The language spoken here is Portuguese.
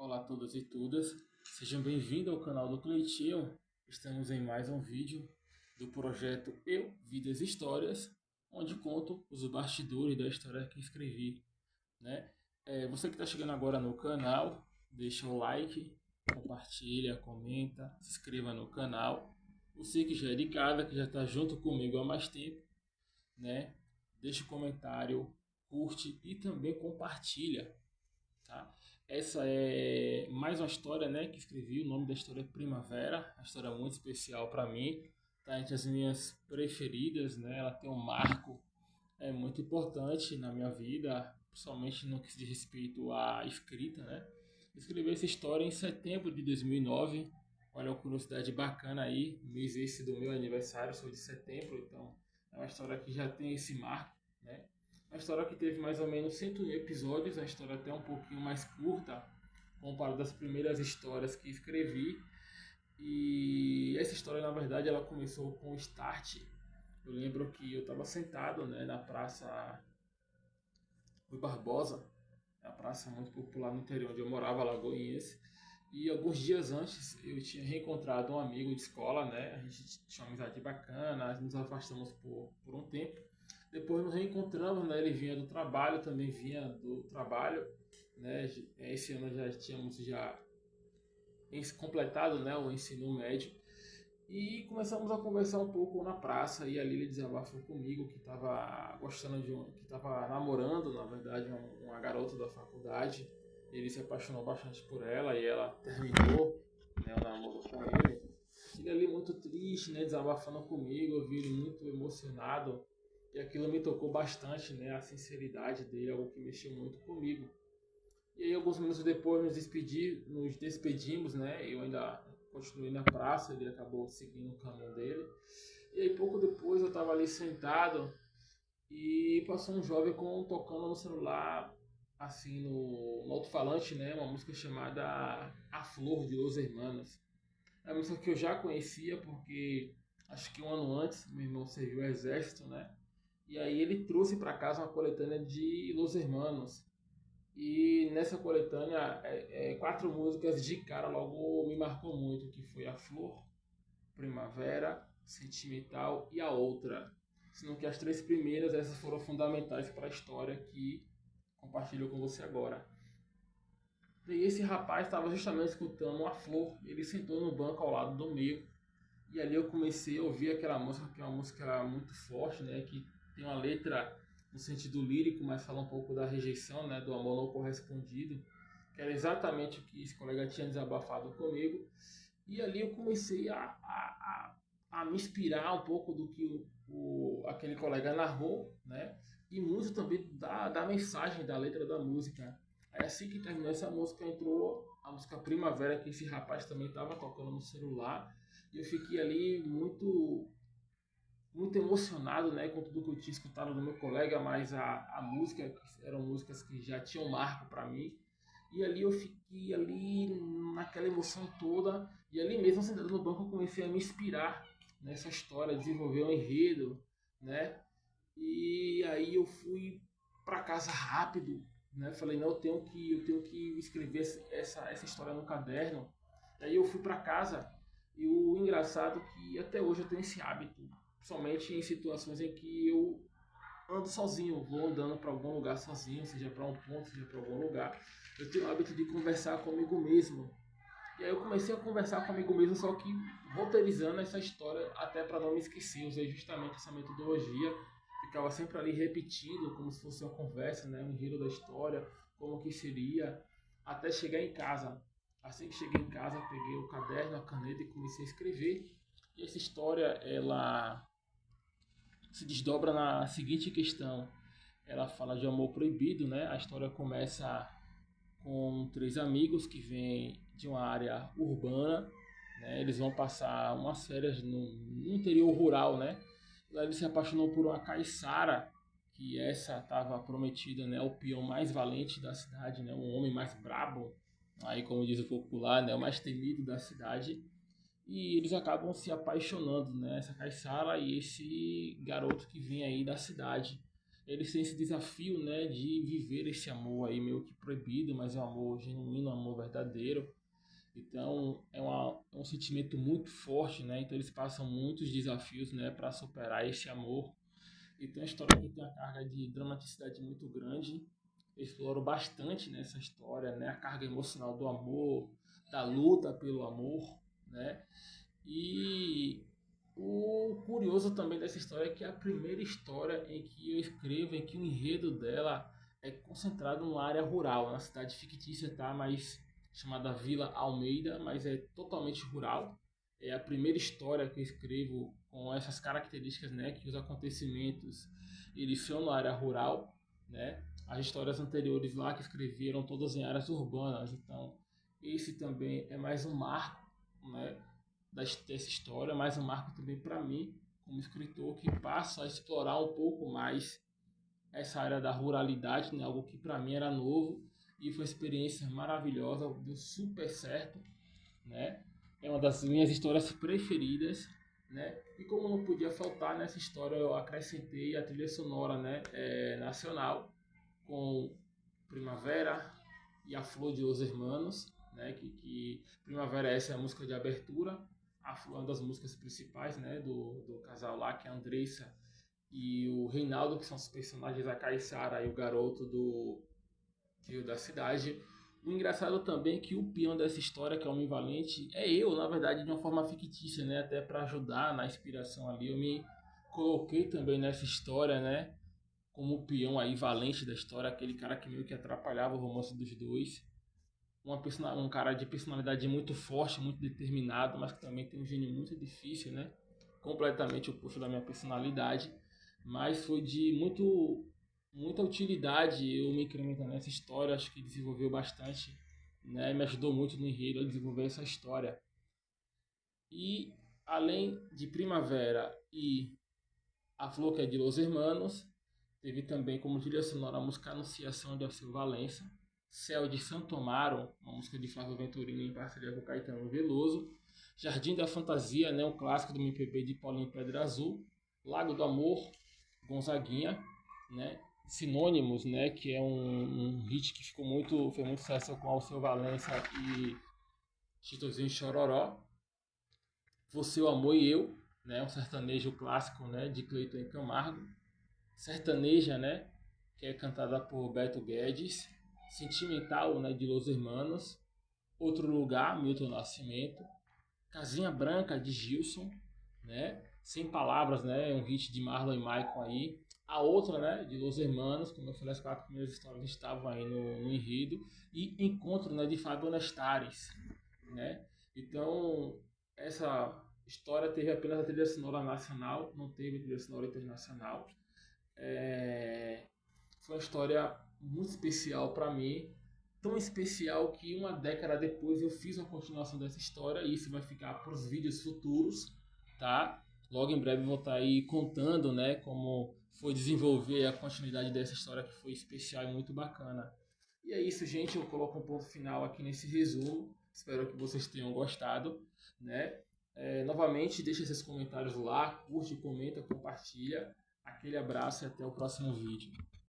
Olá a todos e todas, sejam bem-vindos ao canal do Cleitinho. Estamos em mais um vídeo do projeto Eu, Vidas e Histórias, onde conto os bastidores da história que escrevi, né? Você que está chegando agora no canal, deixa o like, compartilha, comenta, se inscreva no canal. Você que já é de casa, que já está junto comigo há mais tempo, né? Deixa o comentário, curte e também compartilha. Tá? Essa é mais uma história, né, que escrevi. O nome da história é Primavera, uma história muito especial para mim, tá entre as minhas preferidas, né? Ela tem um marco muito importante na minha vida, principalmente no que se diz respeito à escrita, né? Escrevi essa história em setembro de 2009. Olha uma curiosidade bacana aí, mês esse do meu aniversário, sou de setembro, então é uma história que já tem esse marco, né? Uma história que teve mais ou menos 101 episódios, uma história até um pouquinho mais curta, comparado das primeiras histórias que escrevi. E essa história, na verdade, ela começou com o start. Eu lembro que eu estava sentado, né, na Praça Rui Barbosa, a praça muito popular no interior onde eu morava, Lagoinhas. E alguns dias antes eu tinha reencontrado um amigo de escola, né? A gente tinha uma amizade bacana, nos afastamos por um tempo. Depois nos reencontramos, né? Ele vinha do trabalho, também vinha do trabalho, né? Esse ano já tínhamos completado, né, o ensino médio. E começamos a conversar um pouco na praça e ali ele desabafou comigo que estava gostando que estava namorando, na verdade, uma garota da faculdade. Ele se apaixonou bastante por ela e ela terminou, né, o namoro com ele. Ele ali muito triste, né, desabafando comigo, eu vi ele muito emocionado e aquilo me tocou bastante, né, a sinceridade dele, algo que mexeu muito comigo. E aí, alguns minutos depois, nos despedimos, né? Eu ainda continuei na praça, ele acabou seguindo o caminho dele. E aí, pouco depois, eu estava ali sentado e passou um jovem tocando no celular, assim, no alto-falante, né? Uma música chamada A Flor, de Los Hermanos. É uma música que eu já conhecia porque acho que um ano antes meu irmão serviu o exército, né? E aí ele trouxe para casa uma coletânea de Los Hermanos. E nessa coletânea, quatro músicas de cara logo me marcou muito, que foi A Flor, Primavera, Sentimental e a outra. Sendo que as três primeiras, essas foram fundamentais para a história que compartilho com você agora. E esse rapaz estava justamente escutando A Flor, ele sentou no banco ao lado do meu, e ali eu comecei a ouvir aquela música, que é uma música muito forte, né, que tem uma letra no sentido lírico, mas fala um pouco da rejeição, né, do amor não correspondido, que era exatamente o que esse colega tinha desabafado comigo. E ali eu comecei a me inspirar um pouco do que aquele colega narrou, né, e muito também da mensagem da letra da música. Aí assim que terminou essa música, entrou a música Primavera, que esse rapaz também estava tocando no celular, e eu fiquei ali muito emocionado, né, com tudo que eu tinha escutado do meu colega, mas a música, que eram músicas que já tinham marco para mim. E ali eu fiquei ali naquela emoção toda, e ali mesmo sentado no banco eu comecei a me inspirar nessa história, desenvolver um enredo, né? E aí eu fui para casa rápido, né? Falei, não, eu tenho que escrever essa história no caderno. Aí eu fui para casa e o engraçado é que até hoje eu tenho esse hábito, principalmente em situações em que eu ando sozinho, vou andando para algum lugar sozinho, seja para um ponto, seja para algum lugar. Eu tenho o hábito de conversar comigo mesmo. E aí eu comecei a conversar comigo mesmo, só que roteirizando essa história até para não me esquecer. Usei justamente essa metodologia, ficava sempre ali repetindo, como se fosse uma conversa, né, um giro da história, como que seria, até chegar em casa. Assim que cheguei em casa, peguei o caderno, a caneta e comecei a escrever. E essa história, ela se desdobra na seguinte questão. Ela fala de amor proibido, né? A história começa com três amigos que vêm de uma área urbana, né? Eles vão passar umas férias no interior rural, né? Lá ele se apaixonou por uma caiçara, que essa estava prometida, né, o peão mais valente da cidade, né, o homem mais brabo, aí como diz o popular, né, o mais temido da cidade. E eles acabam se apaixonando, né, essa caiçara e esse garoto que vem aí da cidade. eles têm esse desafio, né, de viver esse amor aí meio que proibido, mas é um amor genuíno, um amor verdadeiro. Então é um sentimento muito forte, né? Então eles passam muitos desafios, né, para superar esse amor. Então a história aqui tem uma carga de dramaticidade muito grande. Eu exploro bastante nessa história, né, a carga emocional do amor, da luta pelo amor, né? E o curioso também dessa história é que é a primeira história em que eu escrevo, em que o enredo dela é concentrado numa área rural, na cidade fictícia, tá? Mas chamada Vila Almeida, mas é totalmente rural. É a primeira história que eu escrevo com essas características, né? Que os acontecimentos eles são na área rural, né? As histórias anteriores lá que escrevi eram todas em áreas urbanas, então esse também é mais um marco, né? Dessa história, mas um marco também para mim, como escritor, que passa a explorar um pouco mais essa área da ruralidade, né? Algo que para mim era novo e foi uma experiência maravilhosa, deu super certo, né? É uma das minhas histórias preferidas, né? E como não podia faltar nessa história, eu acrescentei a trilha sonora, né? Nacional, com Primavera e a Flor de Los Hermanos, né? Que Primavera essa é a música de abertura, a Flor é uma das músicas principais, né? Do casal lá, que é a Andressa e o Reinaldo, que são os personagens, a Caissara e o garoto do Rio da Cidade. O engraçado também é que o peão dessa história, que é o Homem Valente, é eu, na verdade, de uma forma fictícia, né? Até para ajudar na inspiração ali, eu me coloquei também nessa história, né? Como o peão aí valente da história, aquele cara que meio que atrapalhava o romance dos dois. Um cara de personalidade muito forte, muito determinado, mas que também tem um gênio muito difícil, né? Completamente oposto da minha personalidade. Mas foi de muita utilidade eu me incrementar nessa história, acho que desenvolveu bastante, né? Me ajudou muito no enredo a desenvolver essa história. E além de Primavera e A Flor, que é de Los Hermanos, teve também como trilha sonora a música Anunciação de Alceu Valença, Céu de Santo Amaro, uma música de Flávio Venturini em parceria com Caetano Veloso, Jardim da Fantasia, né, um clássico do MPB de Paulinho Pedra Azul, Lago do Amor, Gonzaguinha, né, Sinônimos, né, que é um hit que foi muito sucesso com Alceu Valença e Chitãozinho Chororó, Você, o Amor e Eu, né, um sertanejo clássico, né, de Cleiton Camargo, Sertaneja, né, que é cantada por Beto Guedes, Sentimental, né, de Los Hermanos, Outro Lugar, Milton Nascimento, Casinha Branca, de Gilson, né, Sem Palavras, né, um hit de Marlon e Maicon aí, a outra, né, de Los Hermanos, como eu falei, as 4 primeiras histórias estavam aí no enredo, e Encontro, né, de Fábio Nestares, né, então essa história teve apenas a trilha sonora nacional, não teve trilha sonora internacional. Foi uma história muito especial para mim, tão especial que uma década depois eu fiz uma continuação dessa história e isso vai ficar para os vídeos futuros, tá? Logo em breve eu vou estar aí contando, né, como foi desenvolver a continuidade dessa história que foi especial e muito bacana. E é isso, gente, eu coloco um ponto final aqui nesse resumo. Espero que vocês tenham gostado, né? Novamente, deixe seus comentários lá, curte, comenta, compartilha. Aquele abraço e até o próximo vídeo.